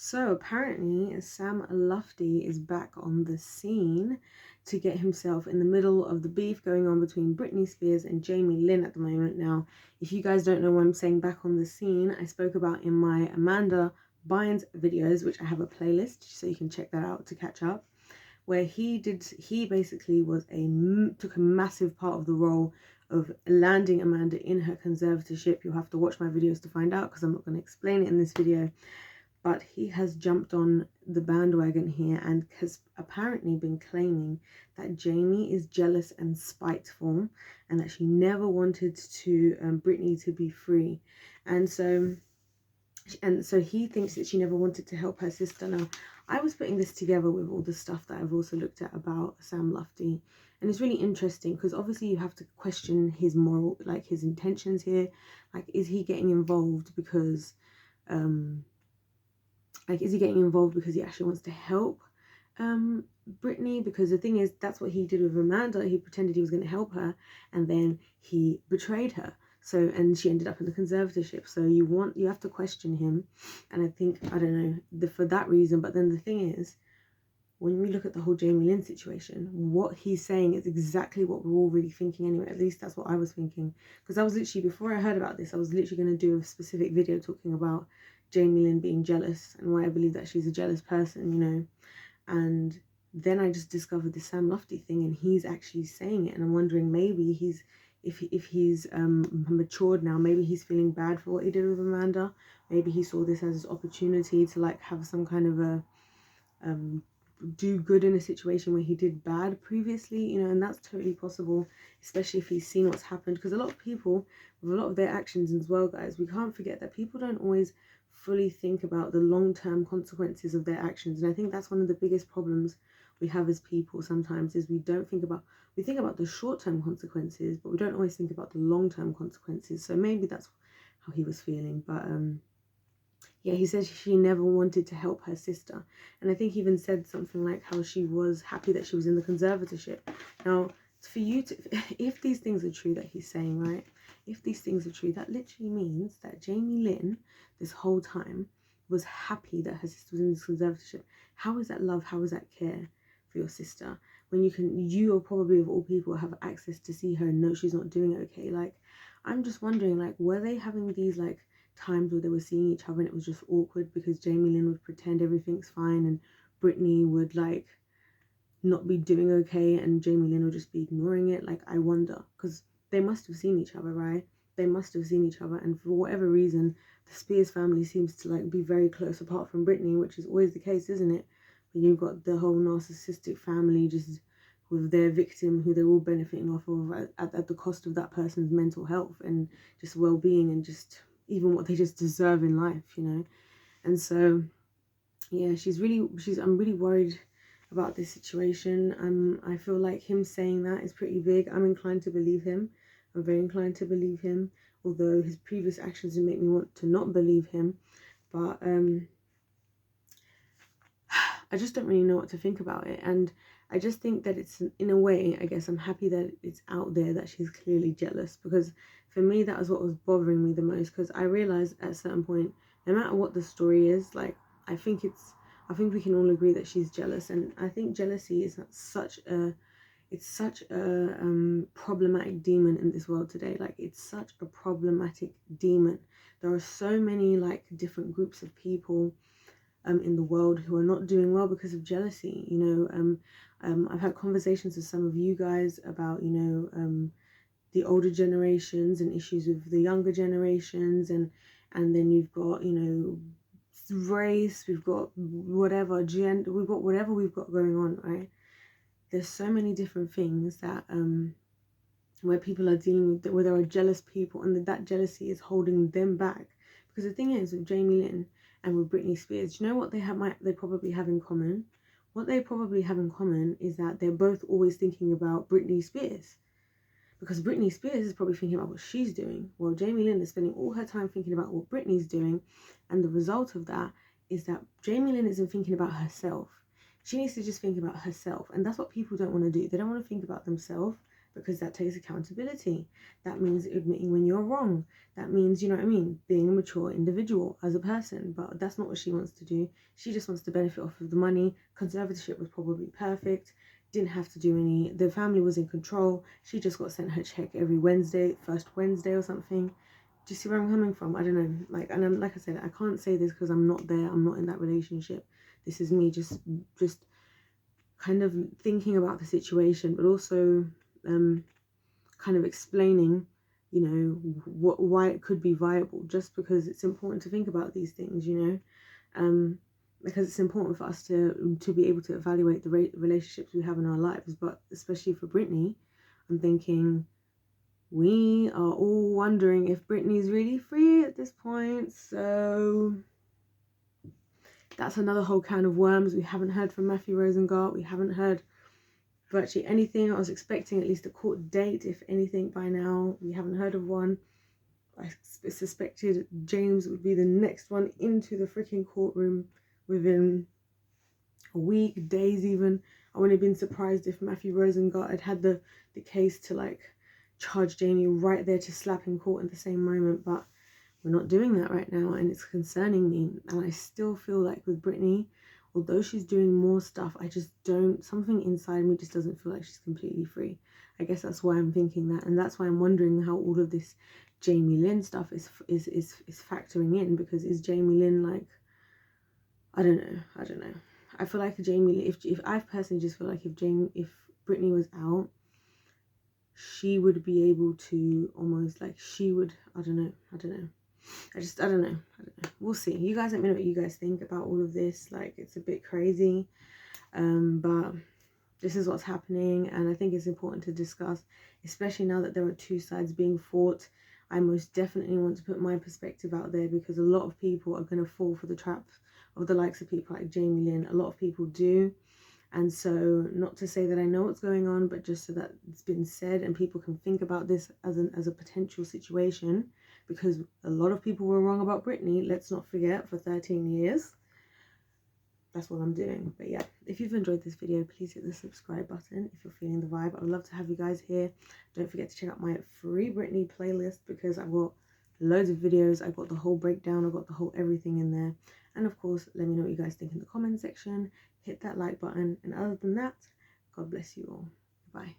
So apparently Sam Lufti is back on the scene to get himself in the middle of the beef going on between Britney Spears and Jamie Lynn at the moment. Now, if you guys don't know what I'm saying back on the scene, I spoke about in my Amanda Bynes videos, which I have a playlist, so you can check that out to catch up, where he basically took a massive part of the role of landing Amanda in her conservatorship. You'll have to watch my videos to find out because I'm not going to explain it in this video. But he has jumped on the bandwagon here and has apparently been claiming that Jamie is jealous and spiteful and that she never wanted to Britney to be free. And so he thinks that she never wanted to help her sister. Now, I was putting this together with all the stuff that I've also looked at about Sam Lufti, and it's really interesting because obviously you have to question his moral, like his intentions here. Like, is he getting involved because is he getting involved because he actually wants to help Britney? Because the thing is, that's what he did with Amanda. He pretended he was going to help her, and then he betrayed her. So, and she ended up in the conservatorship. So you have to question him, and I think, I don't know, for that reason. But then the thing is, when we look at the whole Jamie Lynn situation, what he's saying is exactly what we're all really thinking anyway. At least that's what I was thinking. Because I was literally, before I heard about this, I was literally going to do a specific video talking about Jamie Lynn being jealous and why I believe that she's a jealous person, you know. And then I just discovered the Sam Lufti thing, and he's actually saying it. And I'm wondering, maybe if he's matured now, maybe he's feeling bad for what he did with Amanda. Maybe he saw this as his opportunity to like have some kind of a do good in a situation where he did bad previously, you know. And that's totally possible, especially if he's seen what's happened. Because a lot of people, with a lot of their actions as well, guys, we can't forget that people don't always fully think about the long-term consequences of their actions. And I think that's one of the biggest problems we have as people sometimes, is we think about the short-term consequences, but we don't always think about the long-term consequences. So maybe that's how he was feeling. But yeah, he said she never wanted to help her sister. And I think he even said something like how she was happy that she was in the conservatorship. Now, for you to, if these things are true that he's saying, right? If these things are true, that literally means that Jamie Lynn, this whole time, was happy that her sister was in this conservatorship. How is that love? How is that care for your sister? When you are probably, of all people, have access to see her and know she's not doing okay. Like, I'm just wondering, like, were they having these, like, times where they were seeing each other and it was just awkward because Jamie Lynn would pretend everything's fine and Britney would like not be doing okay and Jamie Lynn would just be ignoring it? Like, I wonder, because they must have seen each other, right? They must have seen each other, and for whatever reason the Spears family seems to like be very close, apart from Britney, which is always the case, isn't it? But you've got the whole narcissistic family just with their victim who they're all benefiting off of at the cost of that person's mental health and just well-being and just even what they just deserve in life, you know. And so yeah, I'm really worried about this situation. I feel like him saying that is pretty big. I'm inclined to believe him. I'm very inclined to believe him, although his previous actions would make me want to not believe him. But I just don't really know what to think about it. And I just think that it's, in a way, I guess I'm happy that it's out there that she's clearly jealous, because for me that was what was bothering me the most. Because I realized at a certain point, no matter what the story is, like, I think we can all agree that she's jealous. And I think jealousy is such a problematic demon in this world today. Like, it's such a problematic demon. There are so many like different groups of people in the world who are not doing well because of jealousy, you know. I've had conversations with some of you guys about, you know, the older generations and issues with the younger generations, and then you've got, you know, race, we've got whatever gender, we've got whatever we've got going on, right? There's so many different things that where people are dealing with, where there are jealous people, and that jealousy is holding them back. Because the thing is, with Jamie Lynn and with Britney Spears, do you know what they probably have in common? What they probably have in common is that they're both always thinking about Britney Spears. Because Britney Spears is probably thinking about what she's doing, while Jamie Lynn is spending all her time thinking about what Britney's doing. And the result of that is that Jamie Lynn isn't thinking about herself. She needs to just think about herself. And that's what people don't want to do. They don't want to think about themselves, because that takes accountability. That means admitting when you're wrong. That means, you know what I mean, being a mature individual as a person. But that's not what she wants to do. She just wants to benefit off of the money. Conservatorship was probably perfect. Didn't have to do any, the family was in control. She just got sent her check every Wednesday, first Wednesday or something. Do you see where I'm coming from? I don't know. Like, and I'm, like I said, I can't say this because I'm not there. I'm not in that relationship. This is me just kind of thinking about the situation, but also kind of explaining, you know, why it could be viable, just because it's important to think about these things, you know, because it's important for us to be able to evaluate the relationships we have in our lives. But especially for Britney, I'm thinking we are all wondering if Britney's really free at this point. So that's another whole can of worms. We haven't heard from Matthew Rosengart. We haven't heard virtually anything. I was expecting at least a court date, if anything, by now. We haven't heard of one. I suspected James would be the next one into the freaking courtroom within a week, days even. I wouldn't have been surprised if Matthew Rosengart had had the case to like charge Jamie right there to slap in court at the same moment, but we're not doing that right now, and it's concerning me. And I still feel like with Britney, although she's doing more stuff, I just don't, something inside me just doesn't feel like she's completely free. I guess that's why I'm thinking that, and that's why I'm wondering how all of this Jamie Lynn stuff is factoring in, because is Jamie Lynn like, I don't know. I feel like Jamie, if I personally just feel like if Britney was out, she would be able to almost like, she would, I don't know. I don't know. We'll see. You guys let me know what you guys think about all of this. Like, it's a bit crazy. But this is what's happening, and I think it's important to discuss, especially now that there are two sides being fought. I most definitely want to put my perspective out there, because a lot of people are going to fall for the trap of the likes of people like Jamie Lynn. A lot of people do. And so, not to say that I know what's going on, but just so that it's been said and people can think about this as a potential situation, because a lot of people were wrong about Britney. Let's not forget, for 13 years. That's what I'm doing. But yeah, if you've enjoyed this video, please hit the subscribe button if you're feeling the vibe. I would love to have you guys here. Don't forget to check out my Free Britney playlist, because I've got loads of videos. I've got the whole breakdown. I've got the whole everything in there. And of course, let me know what you guys think in the comment section. Hit that like button. And other than that, God bless you all. Bye.